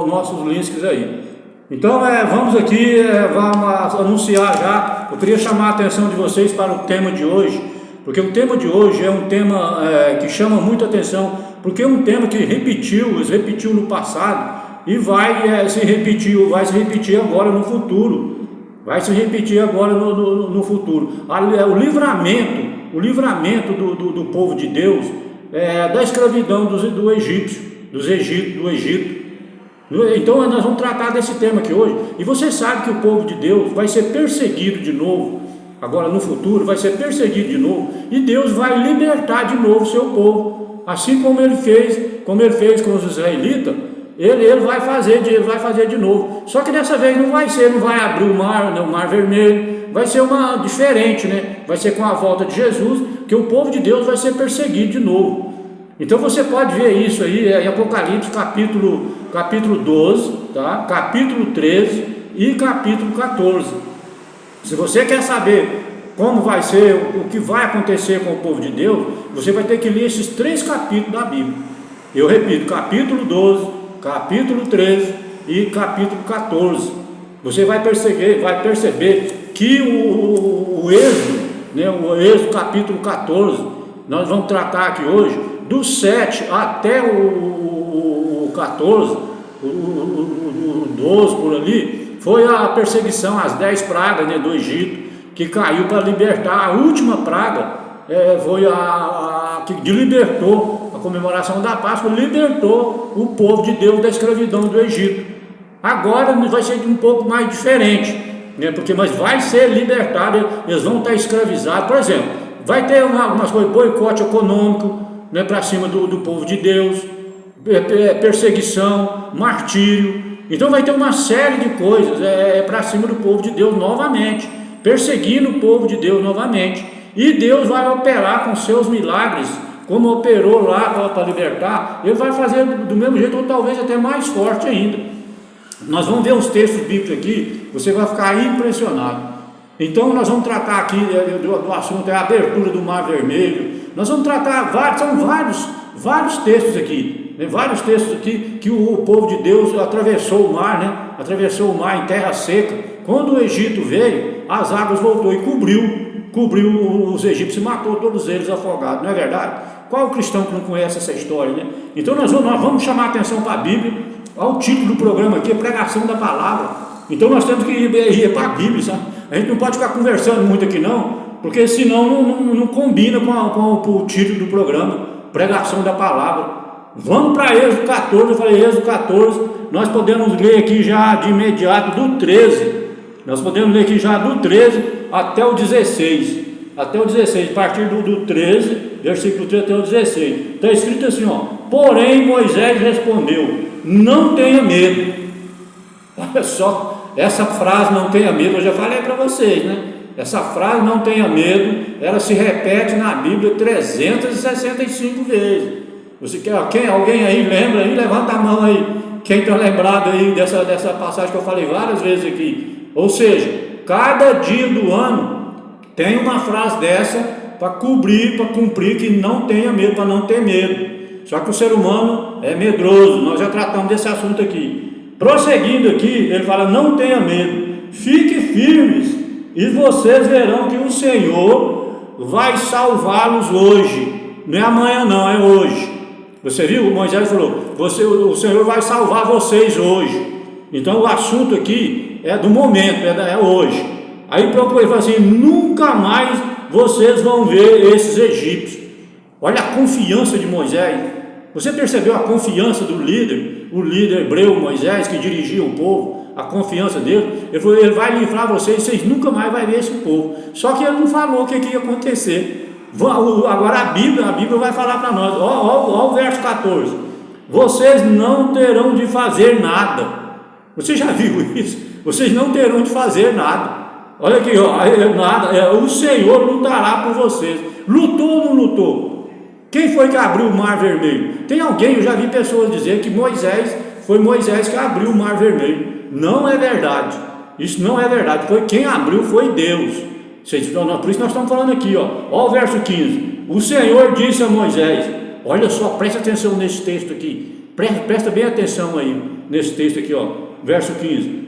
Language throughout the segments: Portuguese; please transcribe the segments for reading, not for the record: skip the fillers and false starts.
nossos links aí. Então vamos aqui, vamos anunciar já. Eu queria chamar a atenção de vocês para o tema de hoje, porque o tema de hoje é um tema que chama muita atenção, porque é um tema que repetiu no passado e vai se repetir agora no futuro. Vai se repetir agora no futuro. O livramento do povo de Deus da escravidão do Egito. Então nós vamos tratar desse tema aqui hoje. E você sabe que o povo de Deus vai ser perseguido de novo. Agora no futuro vai ser perseguido de novo. E Deus vai libertar de novo o seu povo. Assim como ele fez com os israelitas, ele vai fazer de novo. Só que dessa vez não vai abrir o mar vermelho. Vai ser uma diferente, né? Vai ser com a volta de Jesus, que o povo de Deus vai ser perseguido de novo. Então você pode ver isso aí em Apocalipse capítulo 12, tá? Capítulo 13 e capítulo 14. Se você quer saber como vai ser, o que vai acontecer com o povo de Deus, você vai ter que ler esses 3 capítulos da Bíblia. Eu repito, capítulo 12, capítulo 13 e capítulo 14. Você vai perceber que o Êxodo, né, o Êxodo capítulo 14, nós vamos tratar aqui hoje, do 7 até o 14, o 12 por ali, foi a perseguição, as 10 pragas, né, do Egito, que caiu para libertar. A última praga foi a que libertou, a comemoração da Páscoa, libertou o povo de Deus da escravidão do Egito. Agora vai ser um pouco mais diferente, né, mas vai ser libertado, eles vão estar escravizados. Por exemplo, vai ter algumas coisas, boicote econômico, né, para cima do povo de Deus, perseguição, martírio. Então vai ter uma série de coisas para cima do povo de Deus novamente, perseguindo o povo de Deus novamente. E Deus vai operar com seus milagres, como operou lá para libertar. Ele vai fazer do mesmo jeito, ou talvez até mais forte ainda. Nós vamos ver os textos bíblicos aqui, você vai ficar impressionado. Então nós vamos tratar aqui do assunto, a abertura do Mar Vermelho. Nós vamos tratar vários textos aqui, né? Vários textos aqui que o povo de Deus atravessou o mar, né? Atravessou o mar em terra seca. Quando o Egito veio, as águas voltou e cobriu os egípcios e matou todos eles afogados, não é verdade? Qual o cristão que não conhece essa história, né? Então nós vamos chamar a atenção para a Bíblia. Olha o título do programa aqui, pregação da palavra. Então nós temos que ir para a Bíblia, sabe? A gente não pode ficar conversando muito aqui não, porque senão não combina com o título do programa, pregação da palavra. Vamos para Êxodo 14, eu falei Êxodo 14, nós podemos ler aqui já de imediato do 13, nós podemos ler aqui já do 13 até o 16, a partir do 13, versículo 13 até o 16, está escrito assim, porém Moisés respondeu, não tenha medo. Olha só, essa frase não tenha medo, eu já falei para vocês, né? Essa frase não tenha medo, ela se repete na Bíblia 365 vezes. Alguém aí lembra aí? Levanta a mão aí, quem está lembrado aí dessa passagem que eu falei várias vezes aqui. Ou seja, cada dia do ano tem uma frase dessa para cumprir que não tenha medo, para não ter medo. Só que o ser humano é medroso, nós já tratamos desse assunto aqui. Prosseguindo aqui, ele fala, não tenha medo, fique firmes, e vocês verão que o Senhor vai salvá-los hoje, não é amanhã não, é hoje. Você viu? Moisés falou, o Senhor vai salvar vocês hoje. Então o assunto aqui é do momento, é hoje. Aí ele fala assim, nunca mais vocês vão ver esses egípcios. Olha a confiança de Moisés. Você percebeu a confiança do líder, o líder hebreu Moisés, que dirigia o povo, a confiança dele? Ele falou, ele vai livrar vocês nunca mais vão ver esse povo. Só que ele não falou o que ia acontecer. Agora a Bíblia vai falar para nós, ó o verso 14, vocês não terão de fazer nada. Você já viu isso? Vocês não terão de fazer nada. Olha aqui, o Senhor lutará por vocês. Lutou ou não lutou? Quem foi que abriu o Mar Vermelho? Tem alguém, eu já vi pessoas dizer que foi Moisés que abriu o Mar Vermelho. Não é verdade. Isso não é verdade. Quem abriu foi Deus. Por isso nós estamos falando aqui, ó o verso 15. O Senhor disse a Moisés, olha só, preste atenção nesse texto aqui. Presta bem atenção aí, nesse texto aqui, ó, verso 15.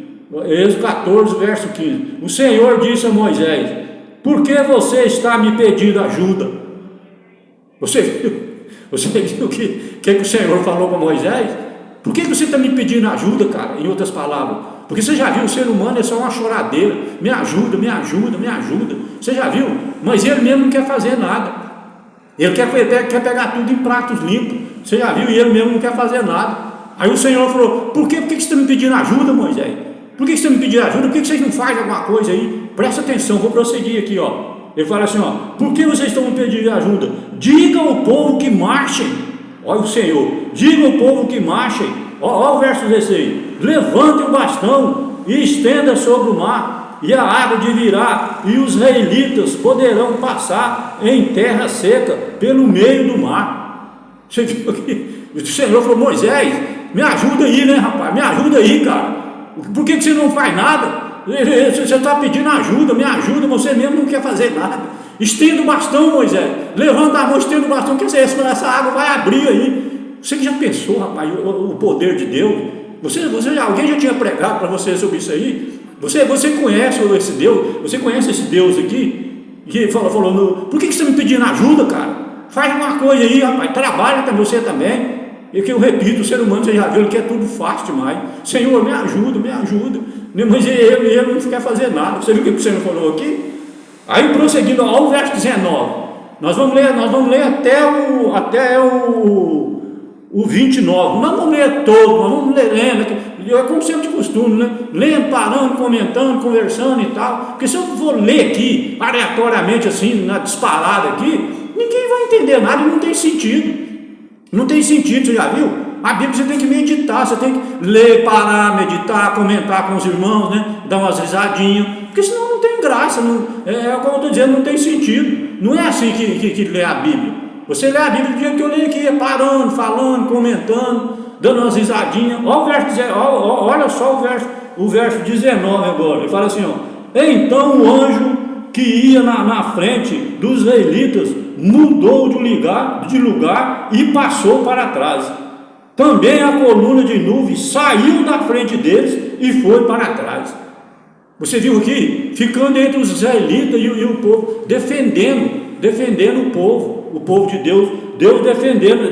Êxodo 14, verso 15. O Senhor disse a Moisés: por que você está me pedindo ajuda? Você viu o que o Senhor falou para Moisés? Por que você está me pedindo ajuda, cara? Em outras palavras, porque você já viu, o ser humano é só uma choradeira. Me ajuda, me ajuda, me ajuda. Você já viu? Mas ele mesmo não quer fazer nada. Ele quer pegar tudo em pratos limpos. Você já viu? E ele mesmo não quer fazer nada. Aí o Senhor falou: por que você está me pedindo ajuda, Moisés? Por que você está me pedindo ajuda? Por que vocês não fazem alguma coisa aí? Presta atenção, vou prosseguir aqui, ó. Ele fala assim, ó: por que vocês estão me pedindo ajuda? Diga ao povo que marchem. Olha o Senhor: diga ao povo que marchem. Olha o verso 16: levante o bastão e estenda sobre o mar, e a água divirá, e os israelitas poderão passar em terra seca pelo meio do mar. Você viu aqui? O Senhor falou: Moisés, me ajuda aí, né, rapaz? Me ajuda aí, cara. Por que você não faz nada? Você está pedindo ajuda, me ajuda, você mesmo não quer fazer nada. Estenda o bastão, Moisés. Levanta a mão, estenda o bastão, que essa água vai abrir aí. Você que já pensou, rapaz, o poder de Deus? Alguém já tinha pregado para você sobre isso aí? Você conhece esse Deus? Você conhece esse Deus aqui? Que falou: por que você está me pedindo ajuda, cara? Faz uma coisa aí, rapaz, trabalha também, você também. E que eu repito, o ser humano, você já viu, ele quer tudo fácil demais. Senhor, me ajuda, me ajuda. Mas ele não quer fazer nada. Você viu o que o Senhor falou aqui? Aí prosseguindo ao verso 19, nós vamos ler até o 29. Não vamos ler todo, nós vamos ler lendo, é como sempre de costume, né? Lendo, parando, comentando, conversando e tal. Porque se eu for ler aqui aleatoriamente, assim, na disparada aqui, ninguém vai entender nada e não tem sentido. Não tem sentido, você já viu? A Bíblia você tem que meditar, você tem que ler, parar, meditar, comentar com os irmãos, né? Dar umas risadinhas, porque senão não tem graça, como eu estou dizendo, não tem sentido. Não é assim que lê a Bíblia. Você lê a Bíblia do jeito que eu leio aqui, parando, falando, comentando, dando umas risadinhas. Olha só o verso 19 agora. Ele fala assim, ó: então o anjo que ia na frente dos israelitas mudou de lugar e passou para trás. Também a coluna de nuvem saiu da frente deles e foi para trás. Você viu aqui? Ficando entre os israelitas e o povo, defendendo o povo de Deus,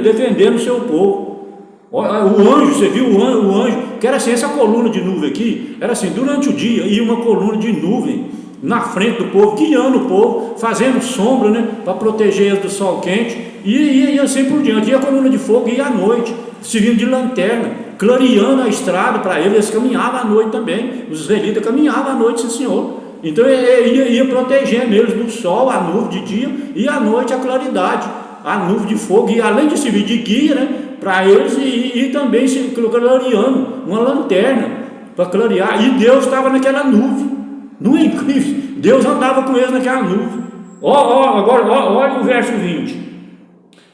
defendendo o seu povo. O anjo, você viu o anjo, que era assim, essa coluna de nuvem aqui, era assim, durante o dia ia uma coluna de nuvem na frente do povo, guiando o povo, fazendo sombra, né, para proteger eles do sol quente, e assim por diante. E a coluna de fogo ia à noite, servindo de lanterna, clareando a estrada para eles caminhavam à noite também. Os israelitas caminhavam à noite, sim, Senhor. Então ia protegendo eles do sol, a nuvem de dia, e à noite a claridade, a nuvem de fogo, e além de servir de guia, né, para eles, e também se clareando uma lanterna para clarear. E Deus estava naquela nuvem. Não é incrível? Deus andava com eles naquela nuvem. Agora olha o verso 20: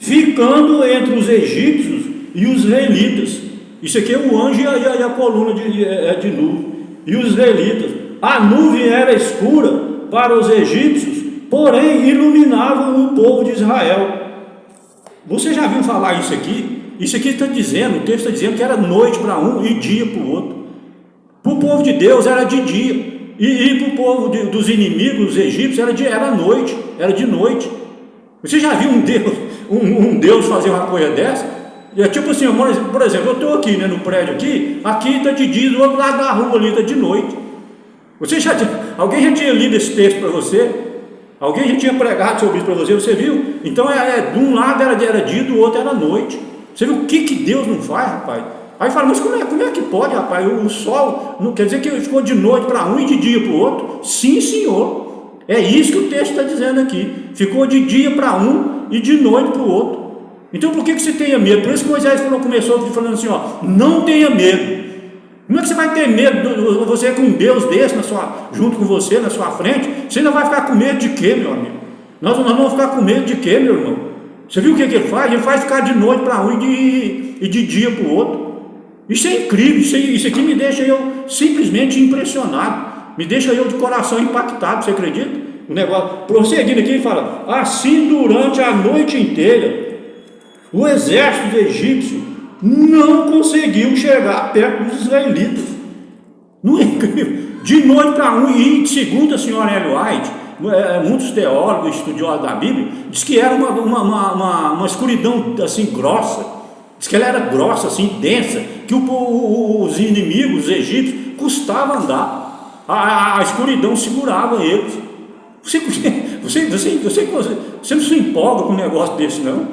ficando entre os egípcios e os israelitas. Isso aqui é o anjo e a coluna de nuvem. E os israelitas. A nuvem era escura para os egípcios, porém iluminava o povo de Israel. Você já viu falar isso aqui? Isso aqui está dizendo, o texto está dizendo que era noite para um e dia para o outro. Para o povo de Deus era de dia. E para o povo dos inimigos, os egípcios, era noite, era de noite. Você já viu um Deus fazer uma coisa dessa? É tipo assim, por exemplo, eu estou aqui, né, no prédio aqui está de dia, do outro lado da rua ali está de noite. Alguém já tinha lido esse texto para você? Alguém já tinha pregado sobre isso para você? Você viu? Então de um lado era dia, do outro era noite. Você viu o que Deus não faz, rapaz? Aí fala: mas como é que pode, rapaz? O sol, não quer dizer que ficou de noite para um e de dia para o outro? Sim, Senhor. É isso que o texto está dizendo aqui. Ficou de dia para um e de noite para o outro. Então por que você tenha medo? Por isso que Moisés começou falando assim, ó: não tenha medo. Como é que você vai ter medo? Você com um Deus desse junto com você, na sua frente, você ainda vai ficar com medo de quê, meu amigo? Nós vamos ficar com medo de quê, meu irmão? Você viu o que ele faz? Ele faz ficar de noite para um e de dia para o outro. Isso é incrível, isso aqui me deixa eu simplesmente impressionado, me deixa eu de coração impactado, você acredita? O negócio, prosseguindo aqui, ele fala: assim durante a noite inteira, o exército egípcio não conseguiu chegar perto dos israelitas. Não é incrível? De noite para um, e segundo a senhora Ellen White, muitos teólogos, estudiosos da Bíblia, diz que era uma escuridão assim grossa, diz que ela era grossa, assim, densa, que os inimigos, os egípcios, custava andar, a escuridão segurava eles. Você não se empolga com um negócio desse, não?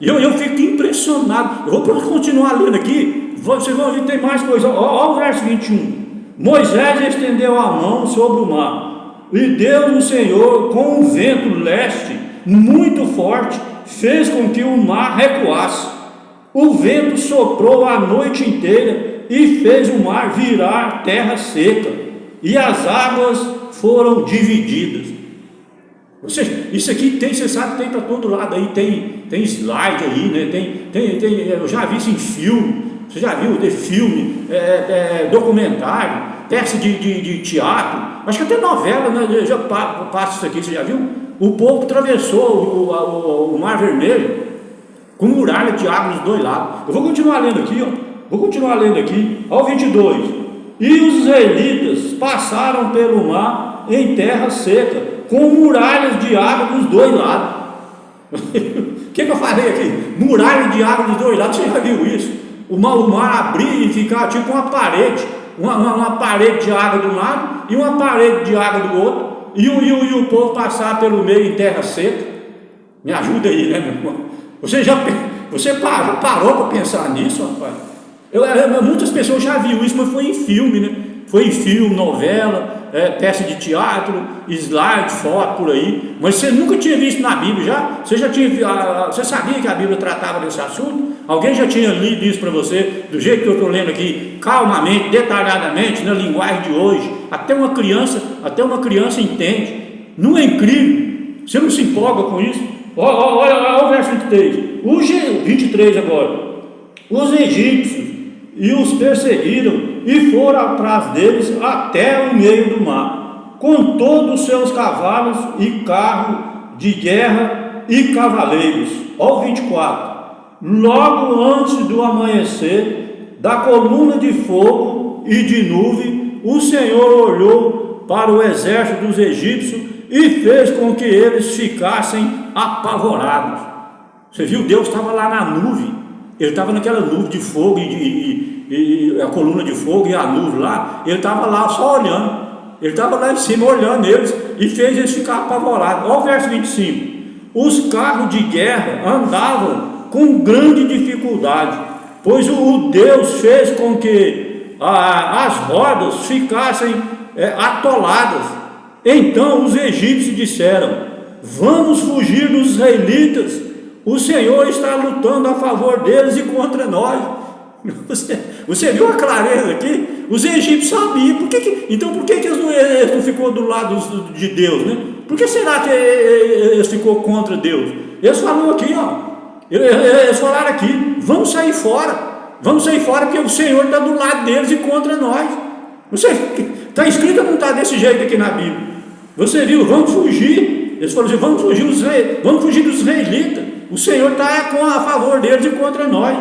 Eu fico impressionado. Eu vou continuar lendo aqui, vocês vão ver, tem mais coisa. Olha o verso 21. Moisés estendeu a mão sobre o mar, e Deus, o Senhor, com um vento leste muito forte, fez com que o mar recuasse. O vento soprou a noite inteira e fez o mar virar terra seca, e as águas foram divididas. Isso aqui tem, você sabe que tem para todo lado aí, tem slide aí, né? Eu já vi isso em filme. Você já viu de filme, documentário, peça de teatro, acho que até novela, né? Já passa isso aqui, você já viu? O povo atravessou o Mar Vermelho com muralha de água dos dois lados. Eu vou continuar lendo aqui, ó. Ao 22. E os israelitas passaram pelo mar em terra seca, com muralhas de água dos dois lados. O que eu falei aqui? Muralha de água dos dois lados, você já viu isso? O mar abrir e ficar tipo uma parede, uma parede de água de um lado e uma parede de água do outro, e o povo passar pelo meio em terra seca. Me ajuda aí, né, meu irmão? Você parou para pensar nisso, rapaz? Muitas pessoas já viram isso, mas foi em filme, né? Foi em filme, novela, peça de teatro, slide, foto por aí, mas você nunca tinha visto na Bíblia já? Você sabia que a Bíblia tratava desse assunto? Alguém já tinha lido isso para você, do jeito que eu estou lendo aqui, calmamente, detalhadamente, na linguagem de hoje? Até uma criança entende. Não é incrível? Você não se empolga com isso? Olha o verso 23 agora. Os egípcios e os perseguiram e foram atrás deles até o meio do mar, com todos os seus cavalos e carros de guerra e cavaleiros. Olha o 24. Logo antes do amanhecer, da coluna de fogo e de nuvem, o Senhor olhou para o exército dos egípcios e fez com que eles ficassem apavorados. Você viu? Deus estava lá na nuvem. Ele estava naquela nuvem de fogo e a coluna de fogo e a nuvem lá. Ele estava lá só olhando. Ele estava lá em cima olhando eles e fez eles ficar apavorados. Olha o verso 25. Os carros de guerra andavam com grande dificuldade, pois o Deus fez com que as rodas ficassem atoladas. Então os egípcios disseram: vamos fugir dos israelitas, o Senhor está lutando a favor deles e contra nós. Você viu a clareza aqui? Os egípcios sabiam. Então por que eles não ficou do lado de Deus, né? Por que será que eles ficou contra Deus? Eles falaram aqui, ó. Eles falaram aqui: vamos sair fora, porque o Senhor está do lado deles e contra nós. Está escrito ou não está desse jeito aqui na Bíblia? Você viu? Vamos fugir. Eles falaram assim: vamos fugir dos israelitas. O Senhor está a favor deles e contra nós.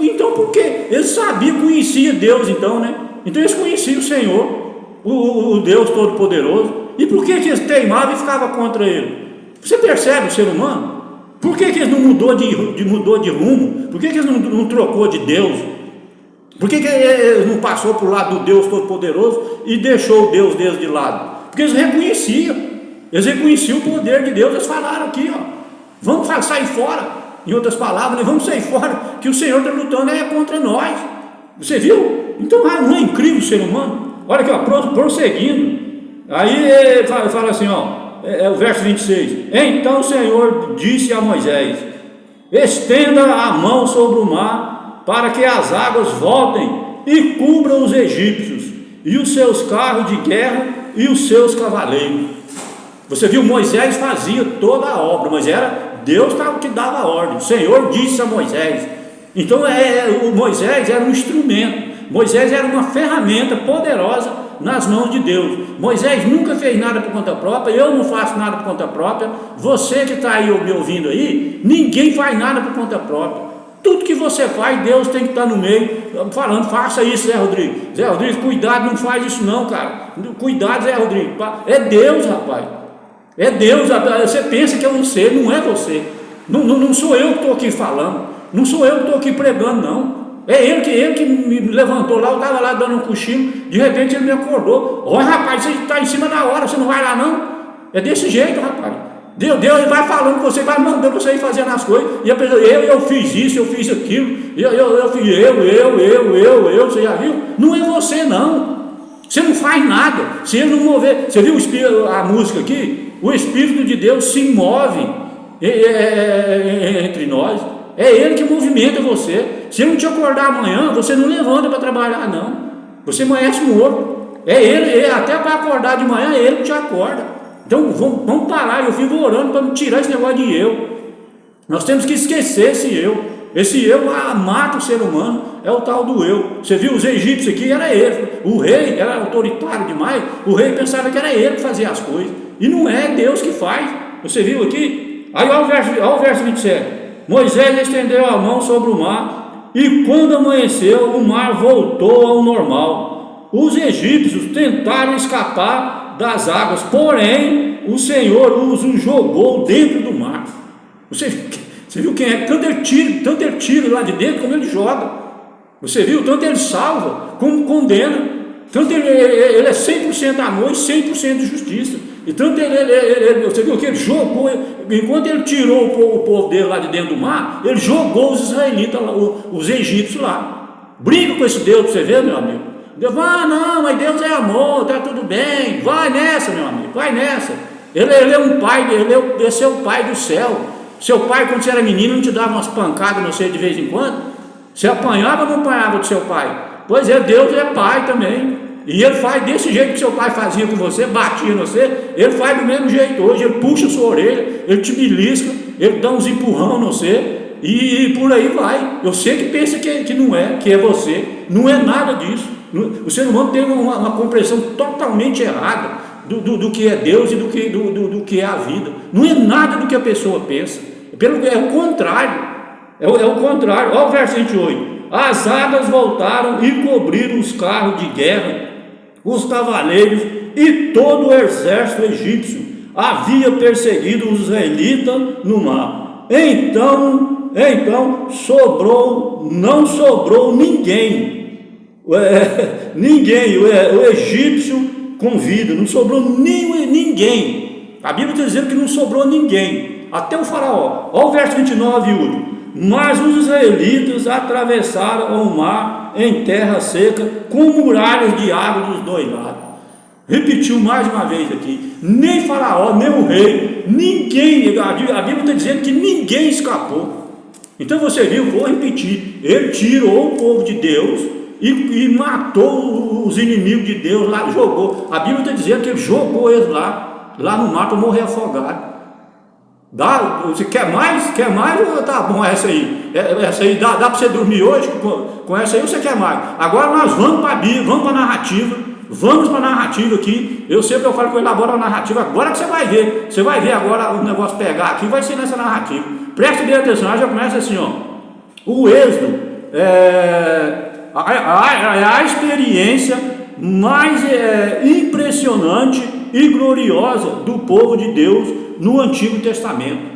Então por quê? Eles sabiam, conheciam Deus, então, né? Então eles conheciam o Senhor, o Deus Todo-Poderoso. E por que eles teimavam e ficavam contra ele? Você percebe o ser humano? Por que eles não mudou de rumo? Por que eles não trocou de Deus? Por que eles não passou para o lado do Deus Todo-Poderoso e deixou o Deus deles de lado? Porque eles reconheciam o poder de Deus. Eles falaram aqui, ó: vamos sair fora. Em outras palavras, né? Vamos sair fora, que o Senhor está lutando contra nós. Você viu? Então não é incrível o ser humano? Olha aqui, ó, prosseguindo. Aí ele fala assim, ó. O verso 26. Então o Senhor disse a Moisés: estenda a mão sobre o mar, para que as águas voltem e cubram os egípcios, e os seus carros de guerra e os seus cavaleiros. Você viu? Moisés fazia toda a obra, mas era Deus que dava a ordem. O Senhor disse a Moisés. Então o Moisés era um instrumento. Moisés era uma ferramenta poderosa nas mãos de Deus. Moisés nunca fez nada por conta própria. Eu não faço nada por conta própria. Você que está aí me ouvindo aí, ninguém faz nada por conta própria. Tudo que você faz, Deus tem que estar no meio, falando, faça isso, Zé Rodrigo. Zé Rodrigo, cuidado, não faz isso não, cara. Cuidado, Zé Rodrigo. É Deus, rapaz. É Deus. Você pensa que é você, não é você. Não sou eu que estou aqui falando. Não sou eu que estou aqui pregando, não. É ele que me levantou lá, eu estava lá dando um cochilo, de repente ele me acordou. Olha, rapaz, você está em cima da hora, você não vai lá não? É desse jeito, rapaz. Deus ele vai falando com você, vai mandando você ir fazendo as coisas, e a pessoa, eu fiz isso, eu fiz aquilo, eu fiz você já viu? Não é você não. Você não faz nada, se ele não mover. Você viu a música aqui? O Espírito de Deus se move entre nós. É Ele que movimenta você. Se Ele não te acordar amanhã, você não levanta para trabalhar, não. Você amanhece morto. É Ele, até para acordar de manhã, é Ele que te acorda. Então vamos parar. Eu fico orando para tirar esse negócio de eu. Nós temos que esquecer esse eu. Esse eu mata o ser humano. É o tal do eu. Você viu os egípcios aqui, era ele. O rei era autoritário demais. O rei pensava que era ele que fazia as coisas. E não é Deus que faz. Você viu aqui? Aí olha o verso 27. Moisés estendeu a mão sobre o mar, e quando amanheceu, o mar voltou ao normal. Os egípcios tentaram escapar das águas, porém o Senhor os jogou dentro do mar. Você viu quem é? Tanto ele tira lá de dentro, como ele joga. Você viu? Tanto ele salva, como condena. Tanto ele é 100% amor e 100% de justiça. E tanto você viu que ele jogou, enquanto ele tirou o povo dele lá de dentro do mar, ele jogou os israelitas, os egípcios lá. Briga com esse Deus para você ver, meu amigo. Deus, não, mas Deus é amor, está tudo bem. Vai nessa, meu amigo, vai nessa. Ele é um pai, esse é o pai do céu. Seu pai, quando você era menino, não te dava umas pancadas, não sei, de vez em quando? Você apanhava ou não apanhava do seu pai? Pois é, Deus é pai também. E ele faz desse jeito que seu pai fazia com você, batia em você, ele faz do mesmo jeito hoje. Ele puxa a sua orelha, ele te belisca, ele dá uns empurrão em você, e por aí vai. Eu sei que pensa que não é, que é você. Não é nada disso. O ser humano tem uma compreensão totalmente errada do que é Deus e do que é a vida. Não é nada do que a pessoa pensa. É o contrário. É o contrário. Olha o verso 28. As águas voltaram e cobriram os carros de guerra, os cavaleiros e todo o exército egípcio havia perseguido os israelitas no mar. Então não sobrou ninguém, o egípcio com vida, não sobrou ninguém. A Bíblia está dizendo que não sobrou ninguém, até o faraó. Olha o verso 29 e último. Mas os israelitas atravessaram o mar em terra seca, com muralhas de água dos dois lados. Repetiu mais uma vez aqui: nem faraó, nem o rei, ninguém, a Bíblia está dizendo que ninguém escapou. Então você viu, vou repetir, ele tirou o povo de Deus e matou os inimigos de Deus lá, jogou. A Bíblia está dizendo que ele jogou eles lá no mar para morrer afogado. Você quer mais? Quer mais? Tá bom, essa aí. Essa aí dá para você dormir hoje com essa aí, ou você quer mais? Agora nós vamos para a Bíblia, vamos para a narrativa. Vamos para a narrativa aqui. Eu sempre falo que eu elaboro a narrativa. Agora que você vai ver. Você vai ver agora o negócio pegar aqui, vai ser nessa narrativa. Preste bem atenção, já começa assim, ó. O êxodo a experiência mais impressionante e gloriosa do povo de Deus no Antigo Testamento.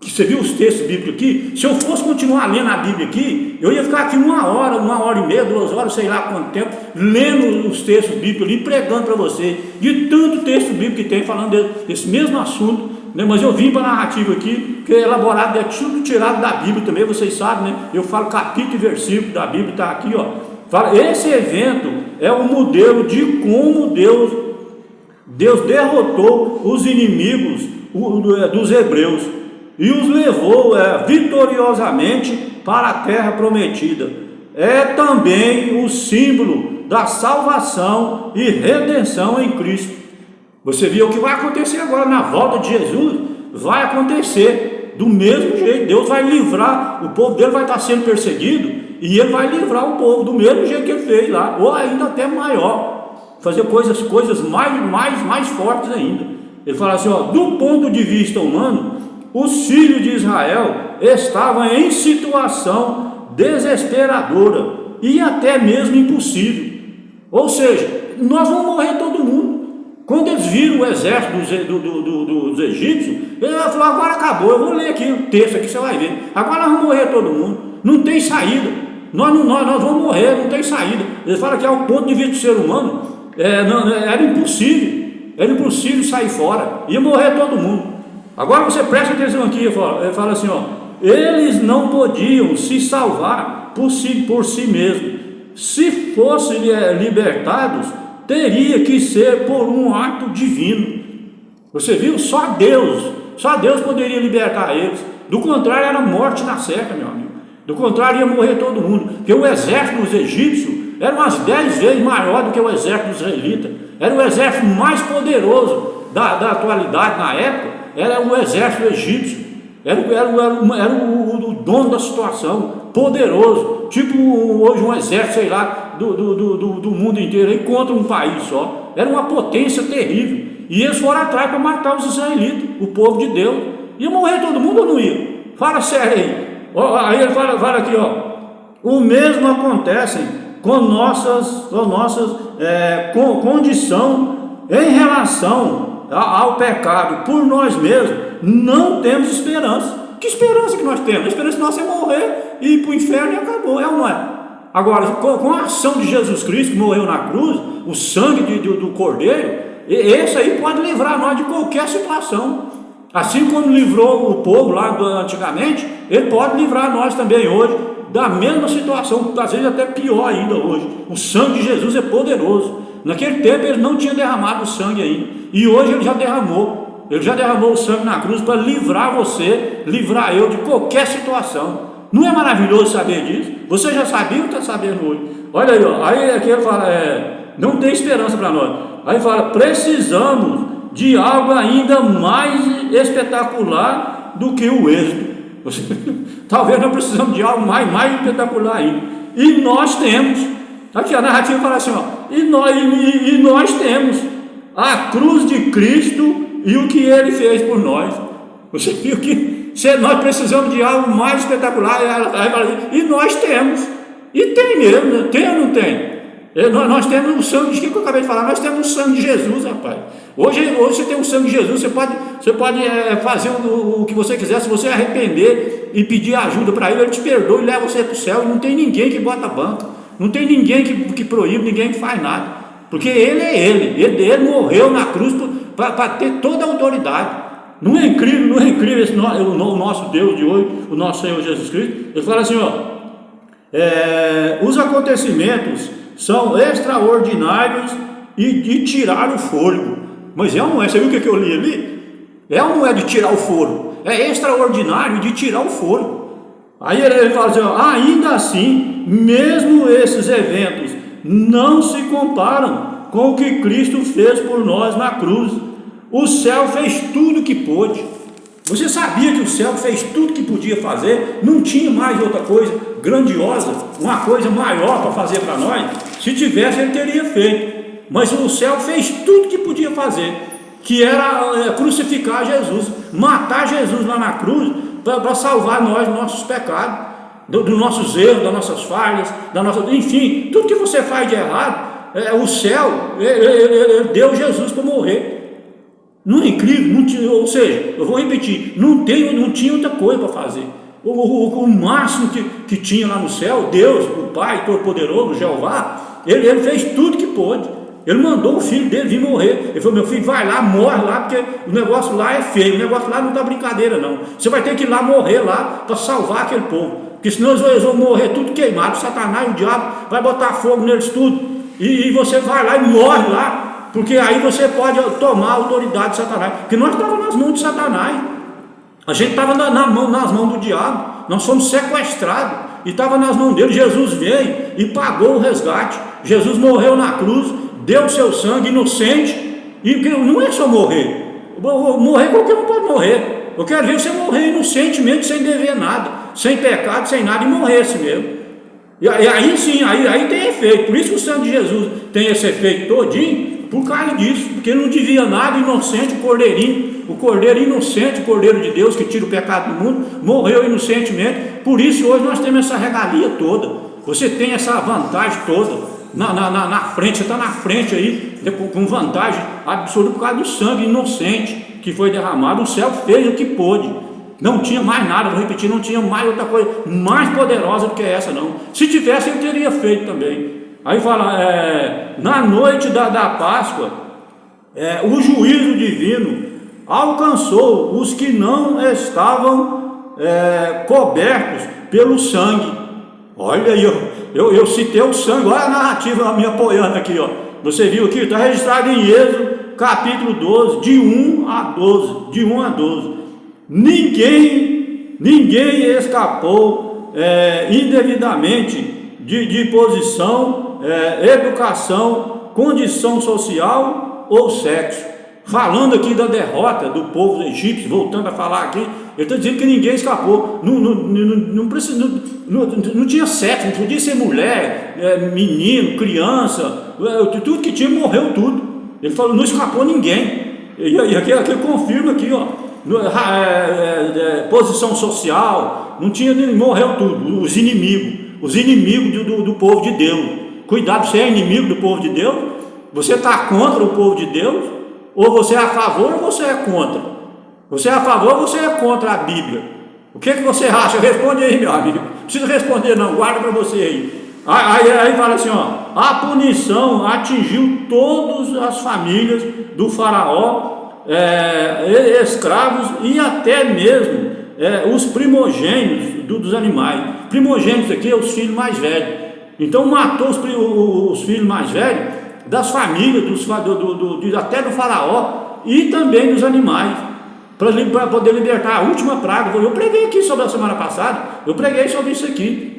Você viu os textos bíblicos aqui? Se eu fosse continuar lendo a Bíblia aqui, eu ia ficar aqui uma hora e meia, 2 horas, sei lá quanto tempo, lendo os textos bíblicos ali, pregando para você, de tanto texto bíblico que tem falando desse mesmo assunto, né? Mas eu vim para a narrativa aqui, que é elaborado, é tudo tirado da Bíblia também, vocês sabem, né? Eu falo capítulo e versículo da Bíblia, está aqui, ó. Fala, esse evento é um modelo de como Deus derrotou os inimigos dos hebreus e os levou vitoriosamente para a terra prometida. É também o símbolo da salvação e redenção em Cristo. Você viu o que vai acontecer agora na volta de Jesus? Vai acontecer do mesmo jeito. Deus vai livrar, o povo dele vai estar sendo perseguido e ele vai livrar o povo do mesmo jeito que ele fez lá, ou ainda até maior, fazer coisas mais fortes ainda. Ele fala assim, ó, do ponto de vista humano, os filhos de Israel estavam em situação desesperadora e até mesmo impossível. Ou seja, nós vamos morrer todo mundo. Quando eles viram o exército dos egípcios, eles falaram: agora acabou. Eu vou ler aqui o texto aqui, você vai ver. Agora nós vamos morrer todo mundo. Não tem saída. Nós vamos morrer, não tem saída. Eles falam que ao ponto de vista do ser humano, era impossível. Era impossível sair fora. Ia morrer todo mundo. Agora você presta atenção aqui. Ele fala assim: eles não podiam se salvar por si mesmos. Se fossem libertados, teria que ser por um ato divino. Você viu? Só Deus poderia libertar eles. Do contrário, era morte na certa, meu amigo. Do contrário, ia morrer todo mundo. Porque o exército dos egípcios era umas 10 vezes maior do que o exército dos israelitas. Era o exército mais poderoso da atualidade na época. Era o exército egípcio. Era o dono da situação, poderoso. Tipo hoje um exército, sei lá, do mundo inteiro aí contra um país só. Era uma potência terrível. E eles foram atrás para matar os israelitas, o povo de Deus. Ia morrer todo mundo ou não ia? Fala sério aí. Aí ele fala aqui, o mesmo acontece com nossas condição em relação ao pecado. Por nós mesmos não temos esperança. Que esperança que nós temos? A esperança nossa é morrer e ir para o inferno e acabou, é ou não é? Agora, com a ação de Jesus Cristo, que morreu na cruz, o sangue do Cordeiro, esse aí pode livrar nós de qualquer situação. Assim como livrou o povo lá antigamente, ele pode livrar nós também hoje da mesma situação, às vezes até pior ainda hoje. O sangue de Jesus é poderoso. Naquele tempo ele não tinha derramado o sangue ainda, e hoje ele já derramou. Ele já derramou o sangue na cruz para livrar você, livrar eu de qualquer situação. Não é maravilhoso saber disso? Você já sabia ou está sabendo hoje? Olha aí, aí aqui ele fala, não tem esperança para nós. Aí fala, precisamos de algo ainda mais espetacular do que o êxito. Talvez nós precisamos de algo mais espetacular ainda. E nós temos. Aqui a narrativa fala assim, e nós temos a cruz de Cristo e o que ele fez por nós. Você viu que nós precisamos de algo mais espetacular, e nós temos. E tem mesmo, tem ou não tem? Nós temos o sangue, o que eu acabei de falar, nós temos o sangue de Jesus, rapaz. Hoje você tem o sangue de Jesus, você pode fazer o que você quiser. Se você arrepender e pedir ajuda para ele te perdoa e leva você para o céu. E não tem ninguém que bota banca, não tem ninguém que proíbe, ninguém que faz nada, porque ele é ele morreu na cruz para ter toda a autoridade. Não é incrível o nosso Deus de hoje, o nosso Senhor Jesus Cristo? Ele fala assim, os acontecimentos são extraordinários e de tirar o fôlego. Mas é ou não é? Você viu o que eu li ali? É ou não é de tirar o fôlego? É extraordinário de tirar o fôlego. Aí ele fala assim, ainda assim, mesmo esses eventos não se comparam com o que Cristo fez por nós na cruz. O céu fez tudo o que pôde. Você sabia que o céu fez tudo que podia fazer? Não tinha mais outra coisa grandiosa, uma coisa maior para fazer para nós? Se tivesse, ele teria feito. Mas o céu fez tudo que podia fazer, que era crucificar Jesus, matar Jesus lá na cruz, para salvar nós dos nossos pecados, dos nossos erros, das nossas falhas, enfim, tudo que você faz de errado, o céu, ele deu Jesus para morrer. Não é incrível? Não tinha, ou seja, eu vou repetir, não tinha outra coisa para fazer. O máximo que tinha lá no céu, Deus, o Pai Todo-Poderoso, Jeová, ele fez tudo que pôde. Ele mandou o filho dele vir morrer. Ele falou, meu filho, vai lá, morre lá, porque o negócio lá é feio, o negócio lá não está brincadeira não. Você vai ter que ir lá morrer lá para salvar aquele povo, porque senão eles vão morrer tudo queimado. Satanás e o diabo vai botar fogo neles tudo, e você vai lá e morre lá, porque aí você pode tomar a autoridade de Satanás, porque nós estávamos nas mãos de Satanás, a gente estava nas mãos do diabo, nós fomos sequestrados e estava nas mãos dele. Jesus veio e pagou o resgate. Jesus morreu na cruz, deu o seu sangue inocente, e não é só morrer, qualquer um pode morrer. Eu quero ver você morrer inocentemente, sem dever nada, sem pecado, sem nada, e morresse mesmo. E aí sim, aí tem efeito. Por isso que o sangue de Jesus tem esse efeito todinho, por causa disso, porque ele não devia nada, inocente, o cordeiro inocente, o cordeiro de Deus que tira o pecado do mundo, morreu inocentemente. Por isso hoje nós temos essa regalia toda, você tem essa vantagem toda na frente, você está na frente aí, com vantagem absoluta por causa do sangue inocente que foi derramado. O céu fez o que pôde, não tinha mais nada, vou repetir, não tinha mais outra coisa mais poderosa do que essa não. Se tivesse, ele teria feito também. Aí fala, na noite da Páscoa, o juízo divino alcançou os que não estavam cobertos pelo sangue. Olha aí, eu citei o sangue, olha a narrativa me apoiando aqui, ó. Você viu aqui, está registrado em Êxodo, capítulo 12, de 1 a 12. Ninguém escapou indevidamente de posição, educação, condição social ou sexo. Falando aqui da derrota do povo egípcio, voltando a falar aqui, ele está dizendo que ninguém escapou, não tinha sexo, não podia ser mulher, menino, criança, tudo que tinha morreu tudo. Ele falou, não escapou ninguém. E aqui confirma aqui, ó, posição social, não tinha, morreu tudo, os inimigos do povo de Deus. Cuidado, você é inimigo do povo de Deus? Você está contra o povo de Deus? Ou você é a favor ou você é contra? Você é a favor ou você é contra a Bíblia? O que você acha? Responde aí, meu amigo. Não precisa responder não, guarda para você aí. Aí fala assim, ó, a punição atingiu todas as famílias do faraó, escravos e até mesmo os primogênitos dos animais. Primogênitos aqui é os filhos mais velhos. Então matou os filhos mais velhos das famílias, até do faraó e também dos animais, para poder libertar a última praga. Eu preguei aqui sobre a semana passada, eu preguei sobre isso aqui,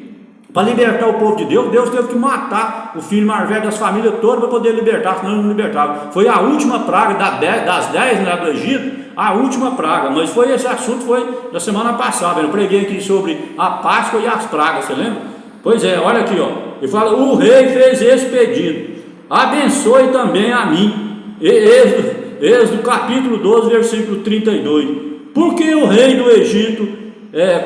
para libertar o povo de Deus. Deus teve que matar o filho mais velho das famílias todas para poder libertar, senão ele não libertava. Foi a última praga das 10 lá do Egito, a última praga. Mas esse assunto foi da semana passada. Eu preguei aqui sobre a Páscoa e as pragas, você lembra? Pois é, olha aqui, ó. Ele fala, o rei fez esse pedido: abençoe também a mim. Êxodo capítulo 12, versículo 32. Porque o rei do Egito,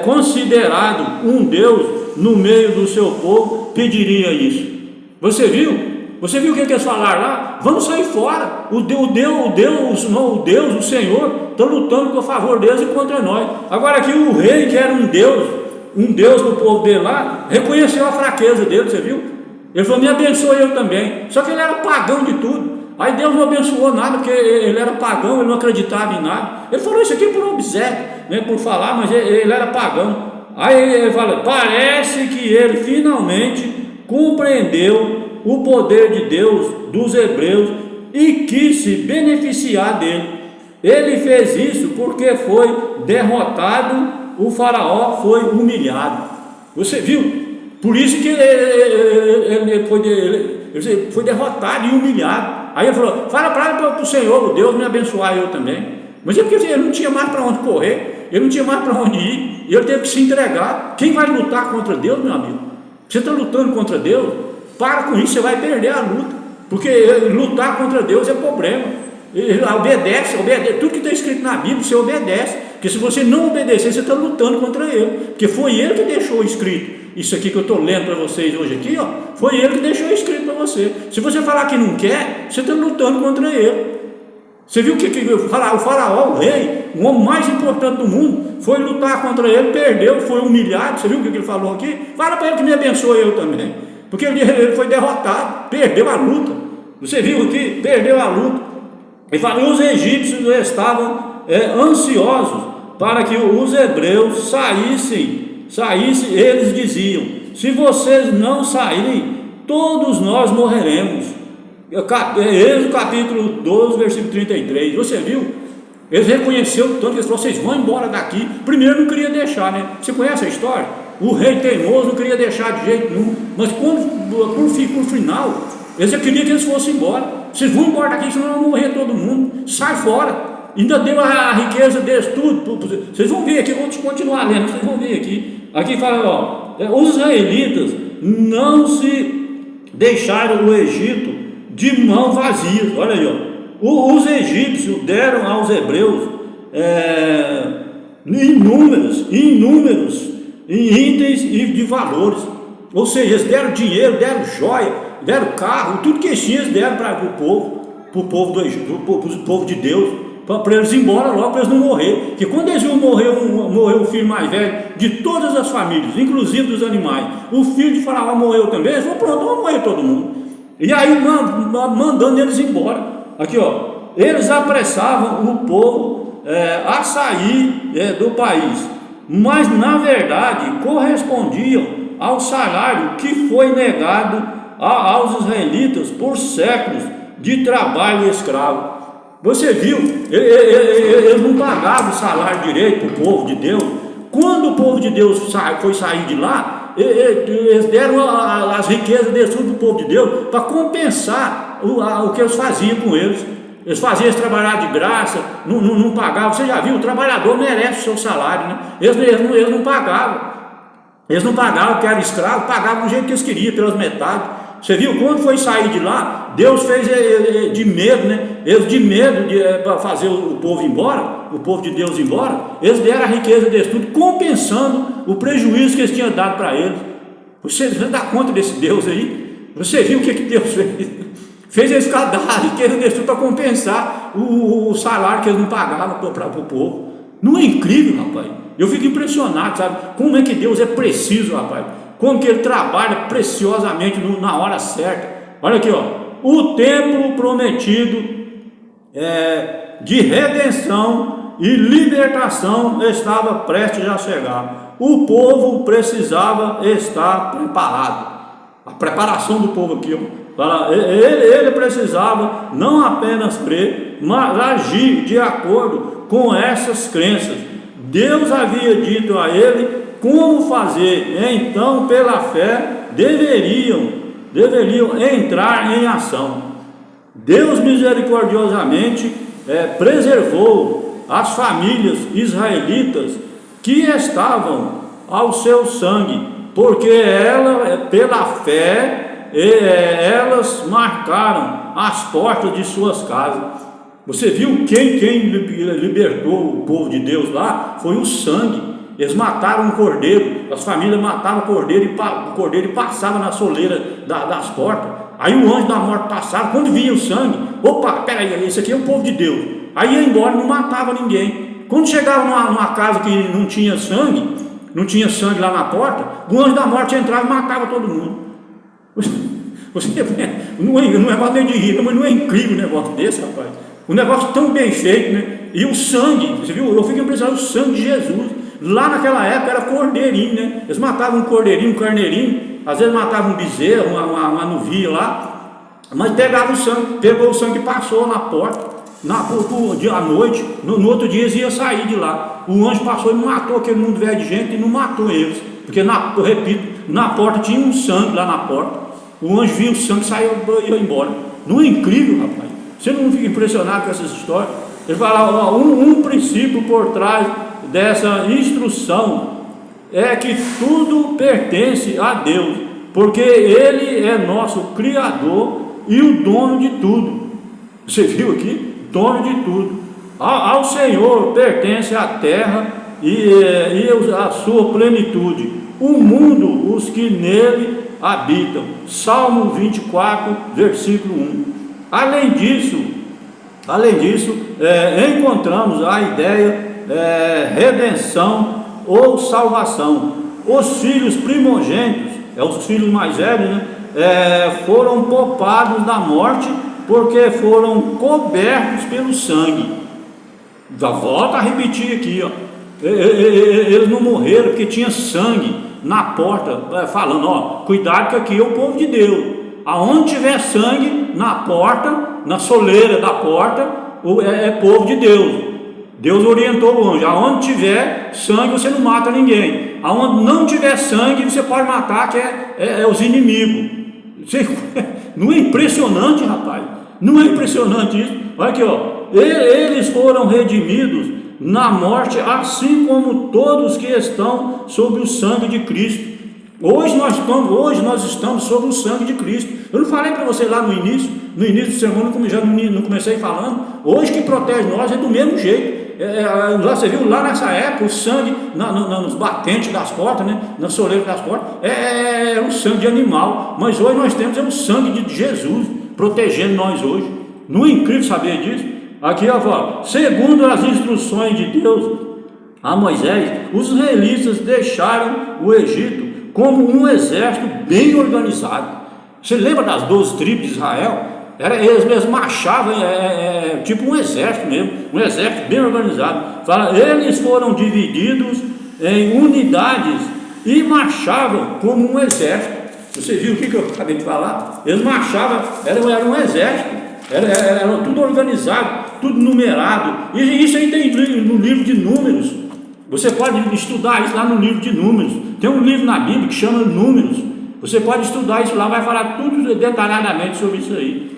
considerado um Deus no meio do seu povo, pediria isso? Você viu? Você viu o que eles falaram lá? Vamos sair fora. O Deus, o Senhor está lutando a favor deles e contra nós. Agora aqui o rei, que era um Deus do povo dele lá, reconheceu a fraqueza dele, você viu? Ele falou, me abençoe eu também. Só que ele era pagão de tudo. Aí Deus não abençoou nada, porque ele era pagão, ele não acreditava em nada. Ele falou isso aqui por obséquio, né, por falar, mas ele era pagão. Aí ele fala, parece que ele finalmente compreendeu o poder de Deus dos hebreus e quis se beneficiar dele. Ele fez isso porque foi derrotado, o faraó foi humilhado. Você viu? Por isso que ele foi derrotado e humilhado. Aí ele falou, fala para o Senhor, o Deus, me abençoar eu também. Mas é porque ele não tinha mais para onde correr, ele não tinha mais para onde ir, e ele teve que se entregar. Quem vai lutar contra Deus, meu amigo? Você está lutando contra Deus? Para com isso, você vai perder a luta, porque lutar contra Deus é problema. Ele obedece, tudo que está escrito na Bíblia, você obedece, porque se você não obedecer, você está lutando contra ele, porque foi ele que deixou escrito. Isso aqui que eu estou lendo para vocês hoje aqui, ó, foi ele que deixou escrito para você. Se você falar que não quer, você está lutando contra ele. Você viu que o faraó, o rei, o homem mais importante do mundo, foi lutar contra ele, perdeu, foi humilhado. Você viu o que ele falou aqui? Fala para ele que me abençoe eu também, porque ele foi derrotado, perdeu a luta. Você viu aqui? Perdeu a luta. Ele falou, os egípcios estavam ansiosos para que os hebreus saíssem, eles diziam, se vocês não saírem, todos nós morreremos. Êxodo capítulo 12, versículo 33. Você viu? Eles reconheceram tanto que eles falaram, vocês vão embora daqui. Primeiro não queria deixar, né? Você conhece a história? O rei teimoso não queria deixar de jeito nenhum, mas por final, eles já queriam que eles fossem embora. Vocês vão embora daqui, senão vão morrer todo mundo. Sai fora. Ainda deu a riqueza deles tudo. Vocês vão ver aqui, eu vou continuar lendo, vocês vão ver aqui. Aqui fala, ó, os israelitas não se deixaram o Egito de mão vazias. Olha aí, ó. Os egípcios deram aos hebreus inúmeros itens e de valores. Ou seja, eles deram dinheiro, deram joia, deram carro, tudo que eles tinham, eles deram para o povo de Deus, para eles ir embora logo, para eles não morrer. Porque quando eles iam morrer o filho mais velho de todas as famílias, inclusive dos animais, o filho de Faraó morreu também, eles falaram: pronto, vamos morrer todo mundo. E aí mandando eles embora. Aqui, ó, eles apressavam o povo a sair do país, mas na verdade correspondiam ao salário que foi negado aos israelitas por séculos de trabalho escravo. Você viu, eles não pagavam o salário direito para o povo de Deus. Quando o povo de Deus foi sair de lá, eles deram as riquezas deles tudo para o povo de Deus, para compensar o que eles faziam com eles. Eles faziam eles trabalhar de graça, não pagavam. Você já viu, o trabalhador merece o seu salário, né? Eles não pagavam. Eles não pagavam, que era escravo, pagavam do jeito que eles queriam, pelas metades. Você viu, quando foi sair de lá, Deus fez de medo, né? Eles de medo para fazer o povo embora, o povo de Deus embora, eles deram a riqueza deles tudo, compensando o prejuízo que eles tinham dado para eles. Você dá conta desse Deus aí? Você viu o que Deus fez? Fez eles ficar dar a riqueza deles tudo para compensar o salário que eles não pagavam para o povo. Não é incrível, rapaz? Eu fico impressionado, sabe? Como é que Deus é preciso, rapaz? Como que Ele trabalha preciosamente na hora certa. Olha aqui, ó. O templo prometido de redenção e libertação estava prestes a chegar. O povo precisava estar preparado. A preparação do povo aqui, ó. Ele precisava não apenas crer, mas agir de acordo com essas crenças. Deus havia dito a ele como fazer, então pela fé deveriam entrar em ação. Deus misericordiosamente preservou as famílias israelitas que estavam ao seu sangue, porque pela fé elas marcaram as portas de suas casas. Você viu quem libertou o povo de Deus lá? Foi o sangue. Eles mataram um cordeiro, as famílias matavam o cordeiro e passavam na soleira das portas. Aí o anjo da morte passava, quando via o sangue, opa, peraí, esse aqui é o povo de Deus. Aí ia embora, não matava ninguém. Quando chegava numa casa que não tinha sangue lá na porta, o anjo da morte entrava e matava todo mundo. Não é mais nem de rir, mas não é incrível um negócio desse, rapaz? Um negócio tão bem feito, né? E o sangue, você viu? Eu fico impressionado, o sangue de Jesus. Lá naquela época era cordeirinho, né? Eles matavam um cordeirinho, um carneirinho, às vezes matavam um bezerro, uma novilha lá, mas pegava o sangue, pegou o sangue e passou na porta, à noite, no outro dia eles iam sair de lá. O anjo passou e matou aquele mundo velho de gente e não matou eles, porque eu repito, na porta tinha um sangue lá na porta. O anjo viu o sangue e saiu e ia embora. Não é incrível, rapaz? Você não fica impressionado com essas histórias? Ele fala, um princípio por trás dessa instrução é que tudo pertence a Deus, porque Ele é nosso Criador e o dono de tudo. Você viu aqui? Dono de tudo. Ao Senhor pertence a terra e a sua plenitude, o mundo, os que nele habitam. Salmo 24, versículo 1. Além disso, encontramos a ideia redenção ou salvação. Os filhos primogênitos, os filhos mais velhos, né, foram poupados da morte porque foram cobertos pelo sangue. Já volta a repetir aqui, ó. Eles não morreram porque tinha sangue na porta, falando, ó, cuidado que aqui é o povo de Deus. Aonde tiver sangue na porta, na soleira da porta, é povo de Deus. Deus orientou o anjo, aonde tiver sangue você não mata ninguém, aonde não tiver sangue você pode matar, que é os inimigos. Não é impressionante, rapaz? Não é impressionante isso? Olha aqui, ó. Eles foram redimidos na morte, assim como todos que estão sob o sangue de Cristo. Hoje nós estamos sob o sangue de Cristo. Eu não falei para você lá no início, no início do sermão, como já não comecei falando, hoje que protege nós é do mesmo jeito. Lá você viu, lá nessa época, o sangue nos batentes das portas, né, na soleira das portas, é um sangue de animal, mas hoje nós temos o sangue de Jesus protegendo nós hoje. Não é incrível saber disso? Aqui eu falo, segundo as instruções de Deus a Moisés, os israelitas deixaram o Egito como um exército bem organizado. Você lembra das 12 tribos de Israel? Eles mesmos marchavam, tipo um exército mesmo, um exército bem organizado. Fala, eles foram divididos em unidades e marchavam como um exército. Você viu o que eu acabei de falar? Eles marchavam, era um exército, era tudo organizado, tudo numerado. E isso aí tem no livro de Números. Você pode estudar isso lá no livro de Números. Tem um livro na Bíblia que chama Números. Você pode estudar isso lá, vai falar tudo detalhadamente sobre isso aí.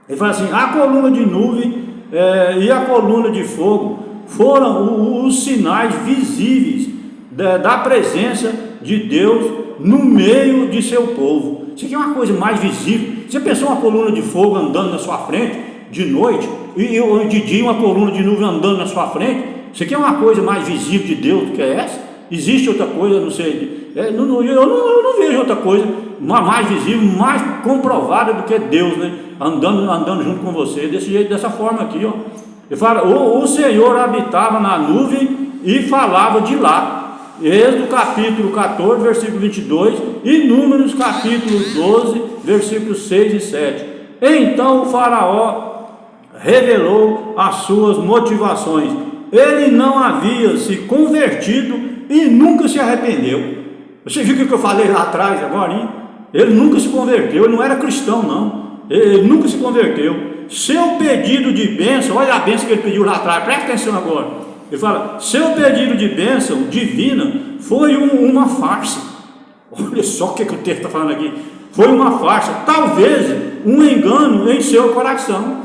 Ele fala assim, a coluna de nuvem e a coluna de fogo foram os sinais visíveis da presença de Deus no meio de seu povo. Isso aqui é uma coisa mais visível. Você pensou uma coluna de fogo andando na sua frente de noite e de dia uma coluna de nuvem andando na sua frente? Isso aqui é uma coisa mais visível de Deus do que essa? Existe outra coisa, não sei, eu não vejo outra coisa mais visível, mais comprovada do que Deus, né? Andando junto com você, desse jeito, dessa forma aqui, ó. Ele fala, o Senhor habitava na nuvem e falava de lá. Êxodo capítulo 14, versículo 22 e Números capítulo 12, versículos 6 e 7. Então o faraó revelou as suas motivações. Ele não havia se convertido e nunca se arrependeu. Você viu o que eu falei lá atrás agora, hein? Ele nunca se converteu, ele não era cristão não, ele nunca se converteu. Seu pedido de bênção, olha a bênção que ele pediu lá atrás, presta atenção agora. Ele fala, seu pedido de bênção divina foi uma farsa. Olha só o que o texto está falando aqui. Foi uma farsa, talvez um engano em seu coração.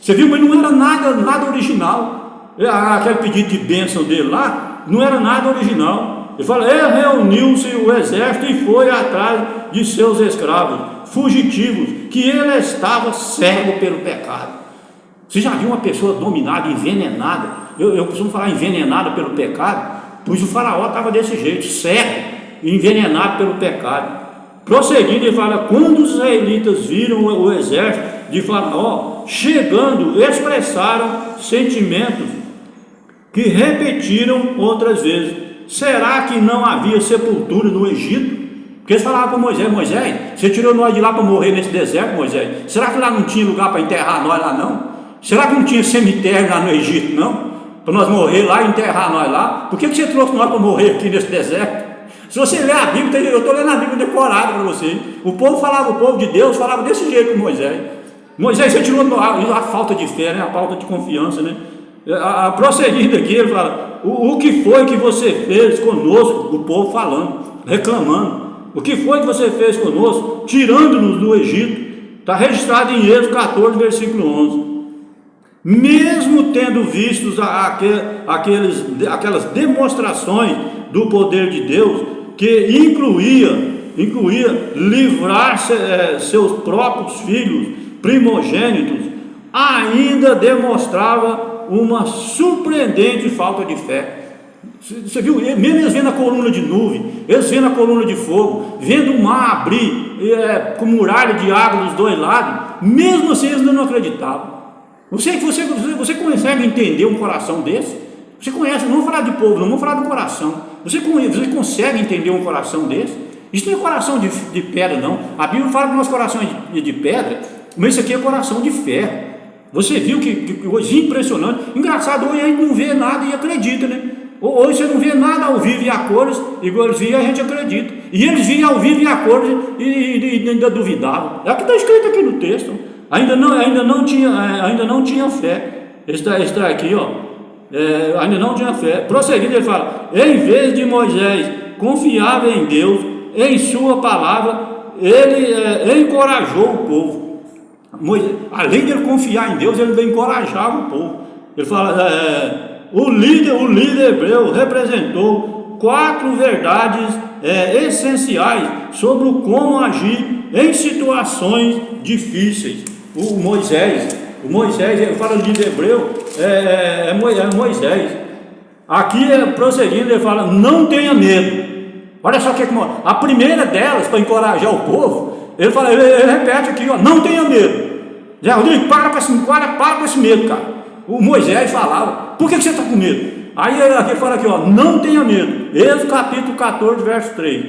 Você viu, mas não era nada original. Aquele pedido de bênção dele lá não era nada original. Ele fala, reuniu-se o exército e foi atrás de seus escravos fugitivos, que ele estava cego pelo pecado. Você já viu uma pessoa dominada, envenenada? Eu costumo falar envenenada pelo pecado, pois o faraó estava desse jeito, cego, envenenado pelo pecado. Prosseguindo, ele fala, quando os israelitas viram o exército de faraó chegando, expressaram sentimentos que repetiram outras vezes. Será que não havia sepultura no Egito? Porque eles falavam para Moisés, você tirou nós de lá para morrer nesse deserto, Moisés? Será que lá não tinha lugar para enterrar nós lá não? Será que não tinha cemitério lá no Egito não? Para nós morrer lá e enterrar nós lá? Por que você trouxe nós para morrer aqui nesse deserto? Se você ler a Bíblia, eu estou lendo a Bíblia decorada para você. O povo de Deus falava desse jeito com Moisés. Moisés, você tirou a falta de fé, né? A falta de confiança, né? Prosseguindo aqui, ele fala, o que foi que você fez conosco? O povo falando, reclamando. O que foi que você fez conosco, tirando-nos do Egito? Está registrado em Êxodo 14, versículo 11. Mesmo tendo visto aquelas demonstrações do poder de Deus, que incluía livrar seus próprios filhos primogênitos, ainda demonstrava uma surpreendente falta de fé. Você viu, mesmo eles vendo a coluna de nuvem, eles vendo a coluna de fogo, vendo o mar abrir com muralha de água dos dois lados, mesmo assim eles não acreditavam. Você consegue entender um coração desse? Você conhece, não vamos falar de povo, não vamos falar do coração. Você consegue entender um coração desse? Isso não é coração de pedra não. A Bíblia fala que o nosso coração é de pedra, mas isso aqui é coração de fé. Você viu que hoje impressionante. Engraçado, hoje a gente não vê nada e acredita, né? Hoje você não vê nada ao vivo e a cores, igual eles viam, a gente acredita. E eles viam ao vivo e a cores e ainda duvidavam. É o que está escrito aqui no texto. Ainda não tinha fé. Está aqui, ó. Ainda não tinha fé. Prosseguindo, ele fala: em vez de Moisés confiava em Deus, em sua palavra, ele encorajou o povo. Além de ele confiar em Deus, ele encorajava o povo. Ele fala: o líder hebreu representou 4 verdades essenciais sobre como agir em situações difíceis. o Moisés, ele fala no livro de Hebreu, Moisés. Aqui, prosseguindo, ele fala: não tenha medo. Olha só o que a primeira delas, para encorajar o povo, ele repete aqui, ó: não tenha medo. Para com esse medo, cara. O Moisés falava: por que você está com medo? Aí ele fala aqui, ó: não tenha medo. Êxodo capítulo 14, verso 3.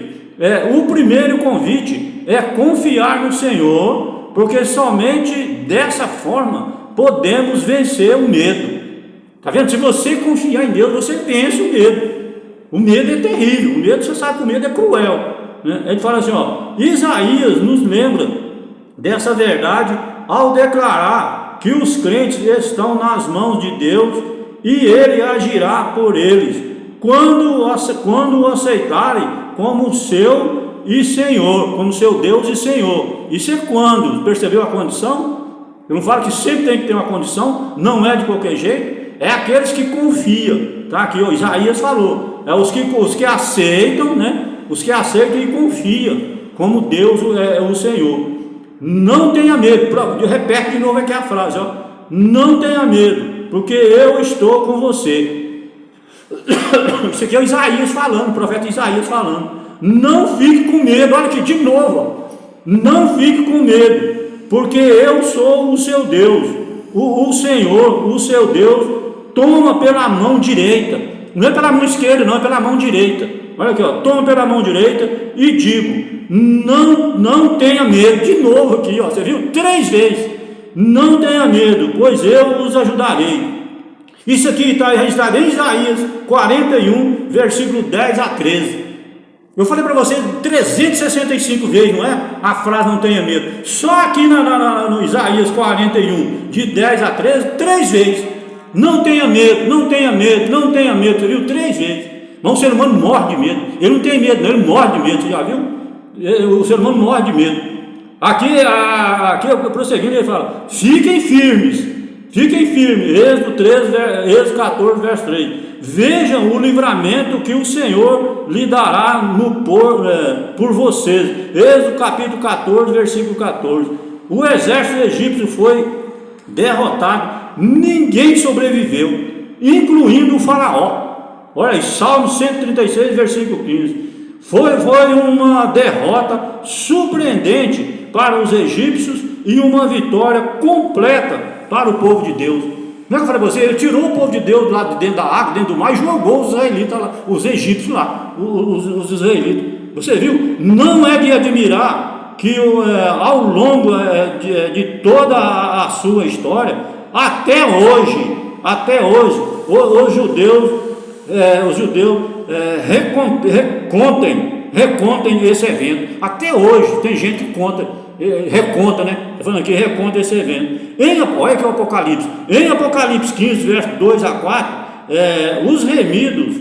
O primeiro convite é confiar no Senhor, porque somente dessa forma podemos vencer o medo. Está vendo? Se você confiar em Deus, você vence o medo. O medo é terrível. O medo, você sabe que o medo é cruel, né? Ele fala assim, ó: Isaías nos lembra dessa verdade ao declarar que os crentes estão nas mãos de Deus e Ele agirá por eles quando o aceitarem como seu e Senhor, como seu Deus e Senhor. Isso é quando? Percebeu a condição? Eu não falo que sempre tem que ter uma condição, não é de qualquer jeito. É aqueles que confiam, tá? Aqui, ó, Isaías falou, os que aceitam, né? Os que aceitam e confiam como Deus é o Senhor. Não tenha medo. Repete de novo aqui a frase, ó: não tenha medo, porque eu estou com você. Isso aqui é o Isaías falando, o profeta Isaías falando. Não fique com medo. Olha aqui de novo, ó: não fique com medo, porque eu sou o seu Deus. O Senhor, o seu Deus, toma pela mão direita. Não é pela mão esquerda, não, é pela mão direita. Olha aqui, ó: toma pela mão direita e digo: não tenha medo. De novo aqui, ó, você viu? 3 vezes. Não tenha medo, pois eu os ajudarei. Isso aqui está registrado em Isaías 41, versículo 10 a 13. Eu falei para você 365 vezes, não é? A frase não tenha medo. Só aqui no Isaías 41, de 10 a 13, 3 vezes. Não tenha medo, não tenha medo, não tenha medo. Você viu? 3 vezes. Mas o ser humano morre de medo. Ele não tem medo, não, ele morre de medo. Você já viu? O ser humano morre de medo. Aqui prosseguindo, ele fala: fiquem firmes. Êxodo 14, verso 3. Vejam o livramento que o Senhor lhe dará por vocês. Êxodo capítulo 14, versículo 14. O exército egípcio foi derrotado, ninguém sobreviveu, incluindo o faraó. Olha aí, Salmo 136, versículo 15. Foi uma derrota surpreendente para os egípcios e uma vitória completa para o povo de Deus. Não é que eu falei para você? Ele tirou o povo de Deus lá de dentro da água, dentro do mar, e jogou os israelitas lá, os egípcios lá, os israelitas. Você viu? Não é de admirar que ao longo de toda a sua história, até hoje, os judeus recontem esse evento. Até hoje tem gente que reconta, né? Estou falando aqui, reconta esse evento. Olha que é o Apocalipse. Em Apocalipse 15, verso 2 a 4, os remidos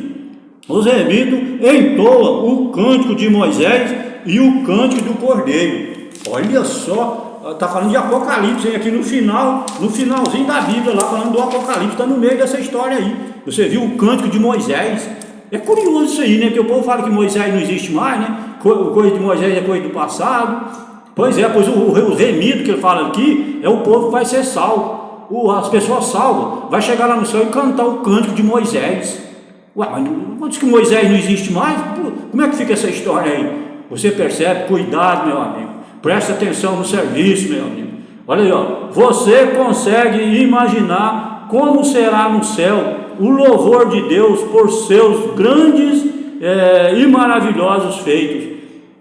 entoam o cântico de Moisés e o cântico do Cordeiro. Olha só, está falando de Apocalipse, hein? Aqui no finalzinho da Bíblia, lá falando do Apocalipse, está no meio dessa história aí. Você viu o cântico de Moisés? É curioso isso aí, né? Porque o povo fala que Moisés não existe mais, né? Coisa de Moisés é coisa do passado. Pois o remido que ele fala aqui é o povo que vai ser salvo. As pessoas salvas vai chegar lá no céu e cantar o cântico de Moisés. Ué, mas não diz que Moisés não existe mais? Como é que fica essa história aí? Você percebe? Cuidado, meu amigo. Presta atenção no serviço, meu amigo. Olha aí, ó. Você consegue imaginar como será no céu o louvor de Deus por seus grandes e maravilhosos feitos.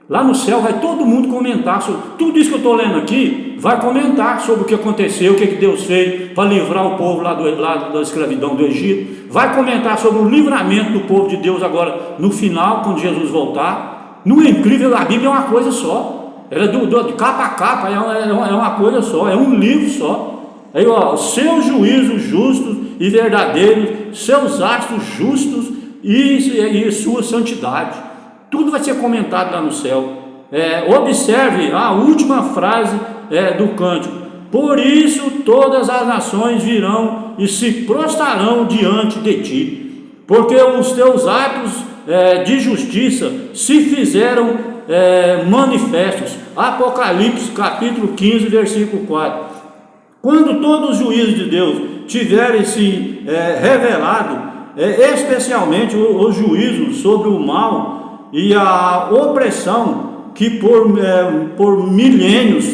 Lá no céu vai todo mundo comentar sobre tudo isso que eu estou lendo aqui, vai comentar sobre o que aconteceu, o que Deus fez para livrar o povo lá da escravidão do Egito, vai comentar sobre o livramento do povo de Deus agora no final, quando Jesus voltar. Não é incrível? A Bíblia é uma coisa só, ela é de capa a capa, é uma coisa só, é um livro só. Aí, ó, seus juízos justos e verdadeiros, seus atos justos e sua santidade. Tudo vai ser comentado lá no céu. Observe a última frase do cântico: por isso todas as nações virão e se prostrarão diante de ti, porque os teus atos de justiça se fizeram manifestos. Apocalipse capítulo 15, versículo 4. Quando todos os juízos de Deus tiverem se revelado, especialmente os juízos sobre o mal e a opressão que por milênios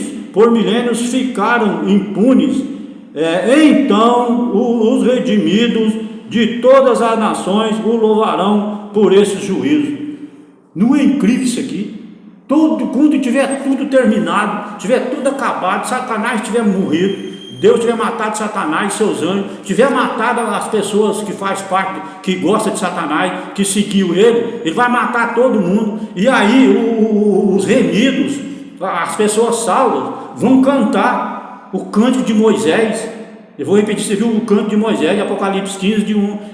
ficaram impunes, então os redimidos de todas as nações o louvarão por esse juízo. Não é incrível isso aqui? Quando tiver tudo terminado, tiver tudo acabado, Satanás tiver morrido, Deus tiver matado Satanás e seus anjos, tiver matado as pessoas que faz parte, que gosta de Satanás, que seguiu ele vai matar todo mundo. E aí os remidos, as pessoas salvas, vão cantar o cântico de Moisés. Eu vou repetir, você viu o canto de Moisés, de Apocalipse 15,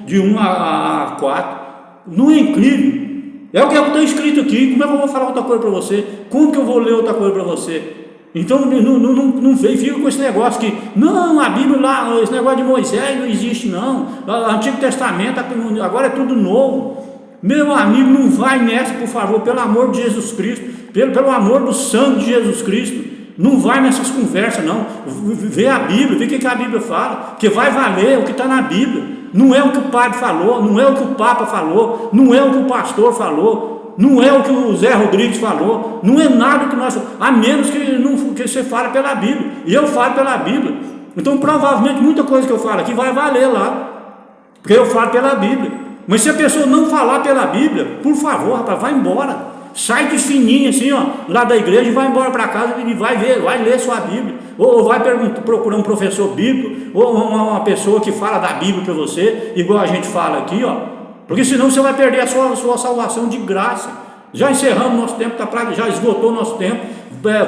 de 1 a 4. Não é incrível? É o que está escrito aqui. Como é que eu vou falar outra coisa para você? Como que eu vou ler outra coisa para você? Então não fica com esse negócio que não, a Bíblia lá, esse negócio de Moisés não existe não, o Antigo Testamento agora é tudo novo. Meu amigo, não vai nessa, por favor, pelo amor de Jesus Cristo, pelo amor do sangue de Jesus Cristo. Não vai nessas conversas não. Vê a Bíblia, vê o que a Bíblia fala, que vai valer o que está na Bíblia. Não é o que o padre falou, não é o que o Papa falou, não é o que o pastor falou, não é o que o Zé Rodrigues falou, não é nada que nós, a menos que você fale pela Bíblia, e eu falo pela Bíblia. Então provavelmente muita coisa que eu falo aqui vai valer lá, porque eu falo pela Bíblia. Mas se a pessoa não falar pela Bíblia, por favor, rapaz, vai embora. Sai de fininho assim, ó, lá da igreja e vai embora para casa e vai ler sua Bíblia. Ou vai procurar um professor bíblico, ou uma pessoa que fala da Bíblia para você, igual a gente fala aqui, ó. Porque senão você vai perder a sua salvação de graça. Já encerramos nosso tempo, já esgotou nosso tempo.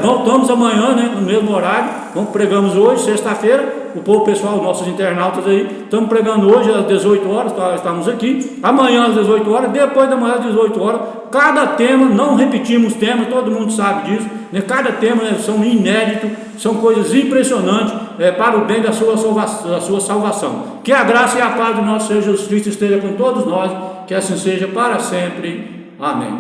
Voltamos amanhã, né, no mesmo horário. Pregamos hoje, sexta-feira. O pessoal, nossos internautas aí, estamos pregando hoje às 18 horas, estamos aqui. Amanhã às 18 horas, depois da manhã às 18 horas. Cada tema, não repetimos temas, todo mundo sabe disso, né? Cada tema são inéditos, são coisas impressionantes para o bem da sua salvação. Que a graça e a paz do nosso Senhor Jesus Cristo esteja com todos nós, que assim seja para sempre. Amém.